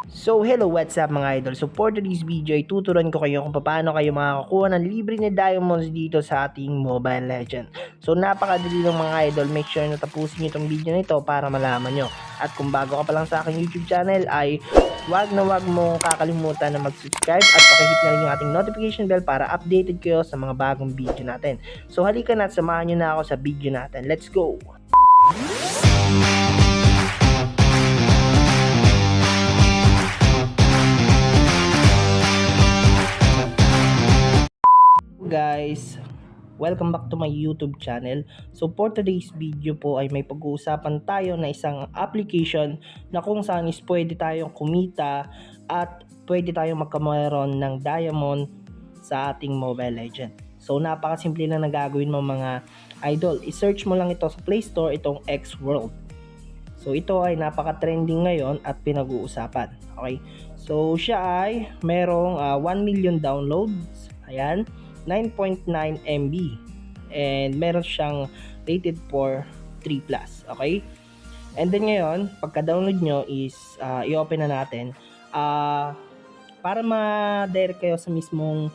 So hello, what's up mga idol? So for today's video ay tuturuan ko kayo kung paano kayo makakakuha ng libre na diamonds dito sa ating Mobile Legends. So napakadali ng mga idol, make sure na tapusin nyo itong video na ito para malaman nyo. At kung bago ka pa lang sa aking YouTube channel ay wag mong kakalimutan na mag-subscribe at pakihit na rin yung ating notification bell para updated kayo sa mga bagong video natin. So halika na at samahan nyo na ako sa video natin. Let's go! Guys, welcome back to my YouTube channel. So for today's video po ay may pag-uusapan tayo na isang application na kung saan is pwede tayong kumita at pwede tayong magkameron ng diamond sa ating Mobile Legend. So napakasimple lang na gagawin mo mga idol. I-search mo lang ito sa Play Store, itong X-World. So ito ay napaka-trending ngayon at pinag-uusapan. Okay? So siya ay merong 1 million downloads. Ayan. 9.9 MB and meron siyang rated for 3+, okay? And then ngayon, pagka-download nyo is i-open na natin para ma-direct kayo sa mismong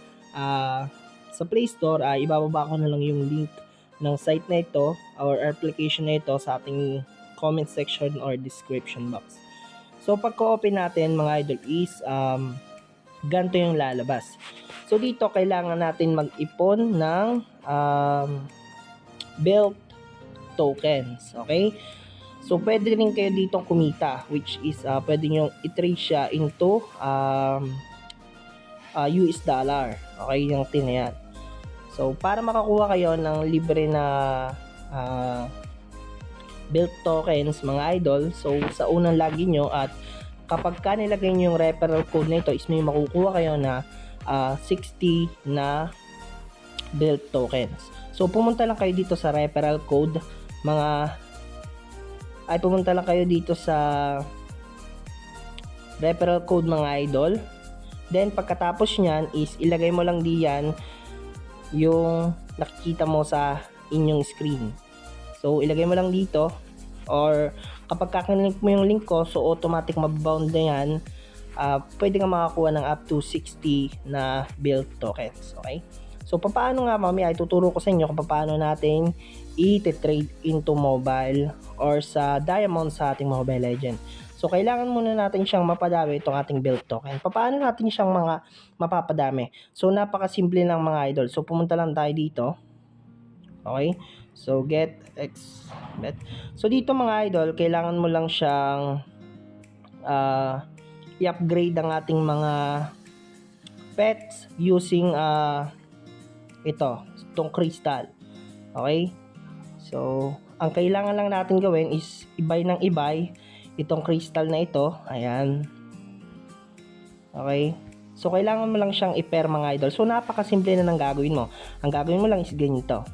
sa Play Store. Ibababa ko na lang yung link ng site na ito or application na ito sa ating comment section or description box. So pagka-open natin mga idol is ganito yung lalabas. So dito kailangan natin mag-ipon ng build tokens, okay? So pwede rin kayo dito kumita, which is pwede nyo i-trade siya into US dollar, okay? Yung tin na yan. So para makakuha kayo ng libre na build tokens mga idol, so sa unang lagi nyo at kapag ka nilagay nyo yung referral code na ito is may makukuha kayo na 60 na build tokens. So pumunta lang kayo dito sa referral code pumunta lang kayo dito sa referral code mga idol. Then pagkatapos nyan is ilagay mo lang diyan yung nakikita mo sa inyong screen. So ilagay mo lang dito, or kapag kakinlink mo yung link ko, so automatic mabound na yan. Pwede ka makakuha ng up to 60 na build tokens, okay? So paano nga mamaya ay tuturo ko sa inyo kung paano natin i-trade into mobile or sa diamond sa ating Mobile Legend. So kailangan muna natin siyang mapadami itong ating build token. Paano natin siyang mapapadami? So napakasimple lang mga idol. So pumunta lang tayo dito. Okay? So bet. So dito mga idol, kailangan mo lang siyang i-upgrade ang ating mga pets using itong crystal. Okay? So ang kailangan lang natin gawin is i-buy ng i-buy itong crystal na ito. Ayan. Okay? So kailangan mo lang siyang i-pair mga idol. So napakasimple na ng gagawin mo. Ang gagawin mo lang is ganito.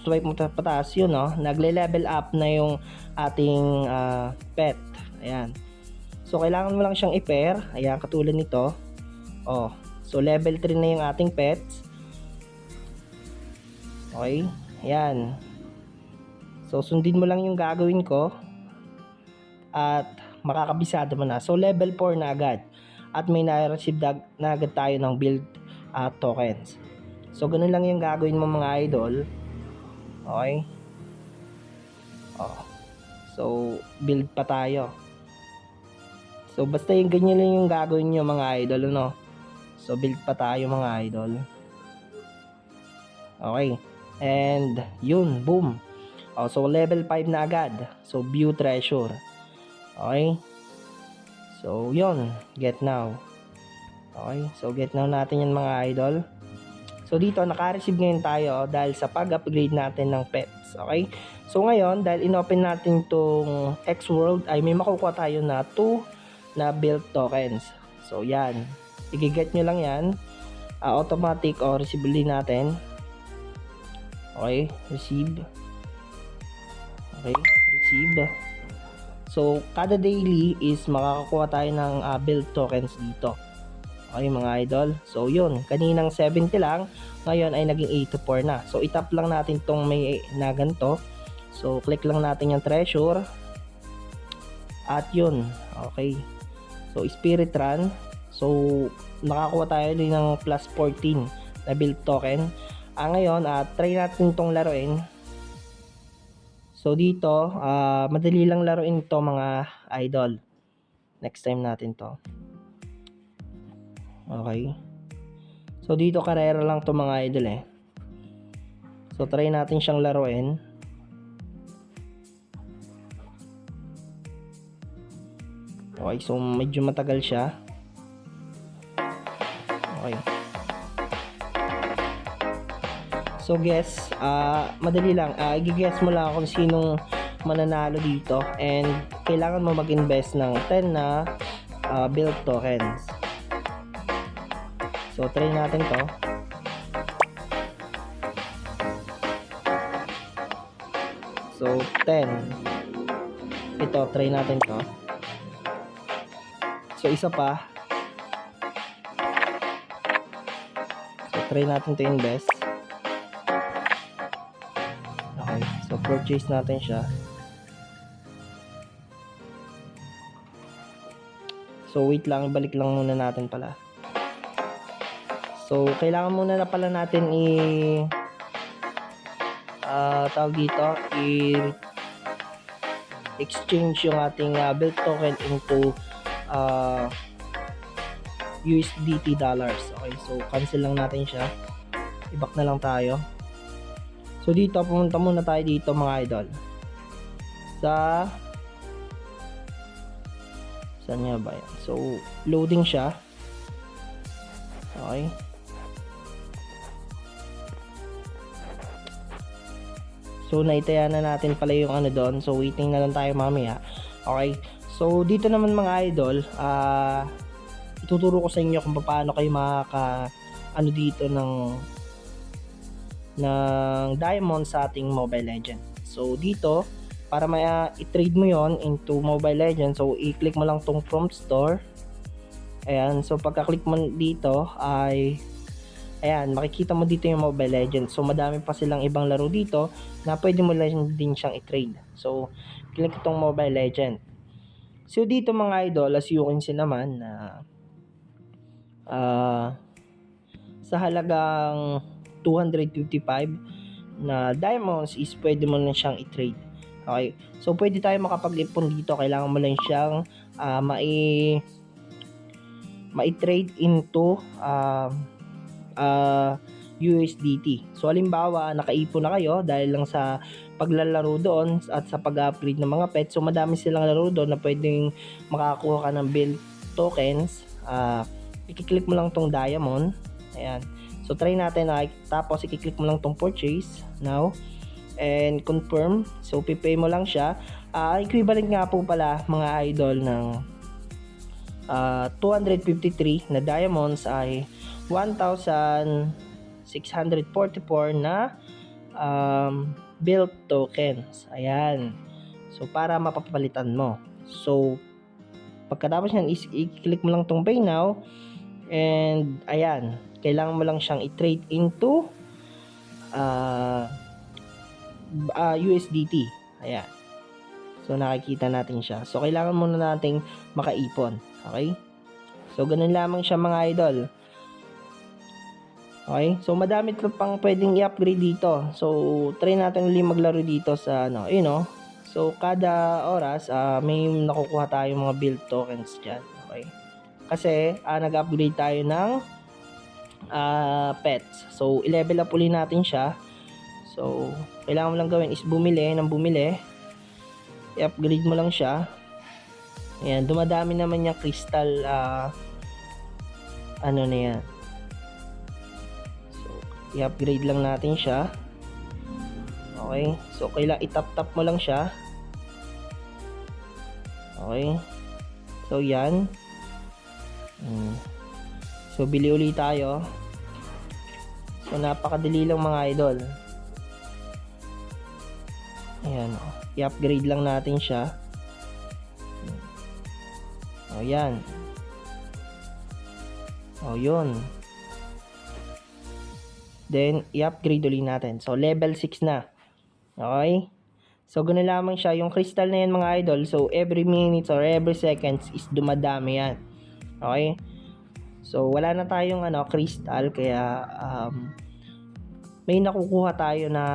Swipe mo pataas yun, no? Nagle-level up na yung ating pet. Ayan. So kailangan mo lang siyang i-pair. Ayan, katulad nito. Oh. So level 3 na yung ating pets. Okay? Ayan. So sundin mo lang yung gagawin ko at makakabisado mo na. So level 4 na agad. At may na-receive na agad tayo ng build tokens. So ganun lang yung gagawin mo mga idol. Okay? Oh. So build pa tayo. So basta yung ganyan lang yung gagawin nyo mga idol, no? So build pa tayo mga idol. Okay. And yun, boom. Oh, so level 5 na agad. So view treasure. Okay. So yun, get now. Okay. So get now natin yan mga idol. So dito naka-receive ngayon tayo dahil sa pag-upgrade natin ng pets. Okay. So ngayon dahil inopen natin tong X-World ay may makukuha tayo na 2 na build tokens. So yan, i-get nyo lang yan, automatic o receive natin. Okay, receive. Okay, receive. So kada daily is makakakuha tayo ng build tokens dito. Okay mga idol. So yun, kaninang 70 lang, ngayon ay naging 84 na. So itap lang natin tong may na ganito. So click lang natin yung treasure. At yun, okay. So, Spirit Run. So, nakakuha tayo din ng plus 14 na build token. Ngayon, try natin itong laruin. So, dito, madali lang laruin ito mga idol. Next time natin to. Okay. So, dito karera lang to mga idol eh. So, try natin siyang laruin. Okay, so medyo matagal siya. Okay. So, guess, madali lang. I-guess mo lang kung sinong mananalo dito. And, kailangan mo mag-invest ng 10 na build tokens. So, try natin to. So, 10. Ito, try natin to. So, isa pa. So, try natin to invest. Okay. So, purchase natin siya. So, wait lang. Balik lang muna natin pala. So, kailangan muna na pala natin tawag dito, exchange yung ating build token into USDT dollars. Okay, so cancel lang natin siya. I-back na lang tayo. So, dito, pumunta muna tayo dito mga idol. Saan nga ba yan? So, loading siya. Okay. So, naitaya na natin pala yung ano doon. So, waiting na lang tayo mamaya. Okay. So, dito naman mga idol, ituturo ko sa inyo kung paano kayo ano dito ng diamond sa ating Mobile Legends. So, dito, para i-trade mo yon into Mobile Legends, so, i-click mo lang tong prompt store. Ayan. So, pagka-click mo dito, ayan, makikita mo dito yung Mobile Legends. So, madami pa silang ibang laro dito na pwede mo lang din siyang i-trade. So, click itong Mobile Legends. So, dito mga idol, as you can see naman na sa halagang 255 na diamonds is pwede mo na siyang i-trade. Okay? So, pwede tayo makapag-ipon dito. Kailangan mo lang siyang ma-trade into USDT. So, halimbawa, nakaipon na kayo dahil lang sa paglalaro doon at sa pag-upgrade ng mga pets. So, madami silang laro doon na pwedeng makakuha ka ng build tokens. I-click mo lang tong diamond. Ayan. So, try natin. Tapos, i-click mo lang tong purchase now. And confirm. So, pipay mo lang siya. Equivalent nga po pala mga idol ng 253 na diamonds ay 1,644 na build tokens. Ayan. So, para mapapalitan mo. So, pagkatapos yan, i-click mo lang tong pay now. And, ayan. Kailangan mo lang siyang i-trade into USDT. Ayan. So, nakikita natin siya. So, kailangan muna nating makaipon. Okay? So, ganun lamang siya mga idol. Okay? So, madami pang pwedeng i-upgrade dito. So, try natin ulit maglaro dito sa, So, kada oras, may nakukuha tayong mga build tokens dyan. Okay? Kasi, nag-upgrade tayo ng pets. So, i-level up ulit natin siya. So, kailangan mo lang gawin is bumili. I-upgrade mo lang siya. Ayan, dumadami naman yung crystal, ano na yan. So, i-upgrade lang natin siya. Okay, so kailangan itap-tap mo lang siya. Okay, so yan. So, bili ulit tayo. So, napakadali lang mga idol. Ayan, i-upgrade lang natin siya. O, yan. O, yun. Then, i-upgrade ulit natin. So, level 6 na. Okay? So, ganun lamang siya. Yung crystal na yan mga idol, so every minutes or every seconds is dumadami yan. Okay? So, wala na tayong crystal, kaya may nakukuha tayo na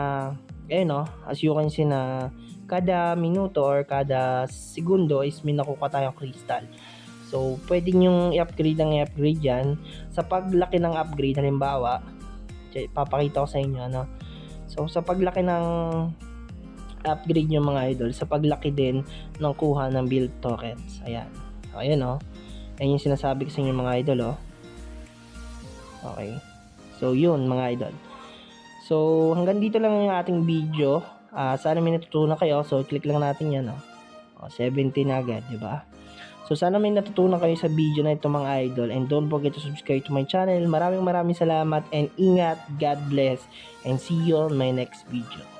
as you can see na kada minuto or kada segundo is may nakukuha tayong crystal. So, pwede nyo i-upgrade yan. Sa paglaki ng upgrade, halimbawa, papakita ko sa inyo, So, sa paglaki ng upgrade nyo mga idol, sa paglaki din ng kuha ng build tokens. Ayan. So, ayan Ayan yung sinasabi ko sa inyo mga idol, Okay. So, yun mga idol. So, hanggang dito lang yung ating video. Sana may natutunan kayo. So, click lang natin yan, 17 na agad, diba? So, sana may natutunan kayo sa video na ito mga idol. And don't forget to subscribe to my channel. Maraming salamat and ingat. God bless. And see you on my next video.